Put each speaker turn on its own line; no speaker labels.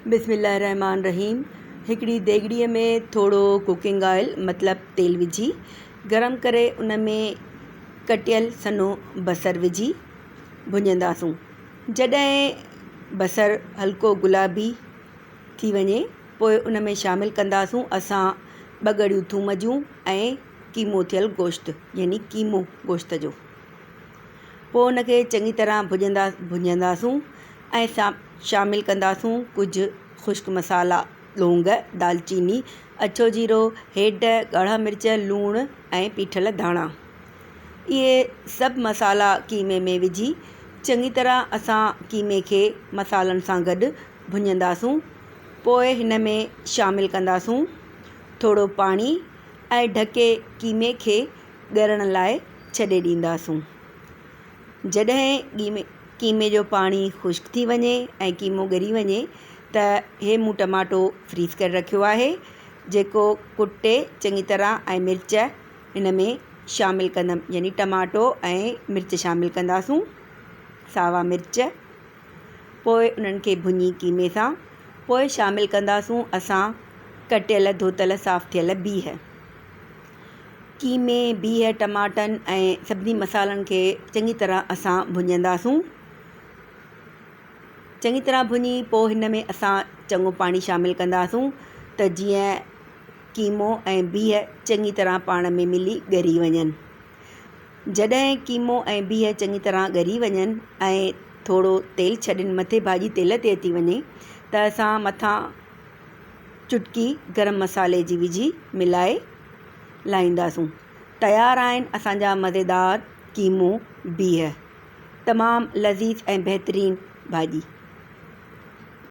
बिस्मिल्लाहिर्रहमानिर्रहीम। हिकिड़ी देगड़ीअ में थोरो कुकिंग ऑयल मतिलबु तेल विझी गरम करे उन में कटियल सन्हो बसर विझी भुञंदासूं। जॾहिं बसर हल्को गुलाबी थी वञे पोइ उन में शामिलु कंदासूं असां 2 ॻड़ियूं थूम जूं ऐं कीमो थियल गोश्त यानी कीमो गोश्त जो। पोइ उनखे चङी तरह भुञंदासूं ऐं शामिलु कंदासूं कुझु ख़ुश्क मसाला, लौंग, दालचीनी, अछो जीरो, हेड, ॻाढ़ा मिर्च, लूणु ऐं पीठल धाणा। इहे सभु मसाला कीमे में विझी चङी तरह असां कीमे खे मसालनि सां गॾु भुञंदासूं। पोइ हिन में शामिलु कंदासूं थोरो पाणी ऐं ढके कीमे खे ॻरण लाइ छॾे ॾींदासूं। जॾहिं कीमे जो पाणी ख़ुश्क थी वञे ऐं कीमो ॻरी वञे त हे मूं टमाटो फ्रीज़ करे रखियो आहे जेको कुटे चङी तरह ऐं मिर्च हिन में शामिलु कंदमि यानी टमाटो ऐं मिर्च शामिलु कंदासूं, सावा मिर्च। पोइ उन्हनि खे भुञी कीमे सां पोइ शामिलु कंदासूं असां कटियल धोतल साफ़ु थियल बीह। कीमे, बीह, टमाटनि ऐं सभिनी मसालनि खे चङी तरह असां भुञंदासूं। चङी तरह भुञी पोइ हिन में असां चङो पाणी शामिलु कंदासूं त जीअं कीमो ऐं बीह चङी तरह पाण में मिली ॻरी वञनि। जॾहिं कीमो ऐं बीह चङी तरह ॻरी वञनि ऐं थोरो तेल छॾनि, मथे भाॼी तेल ते अची वञे त असां मथां चुटकी गरम मसाले जी विझी मिलाए लाहींदासूं। तयारु आहिनि असांजा मज़ेदार कीमो बीह, तमामु लज़ीज़ ऐं बहितरीनु भाॼी।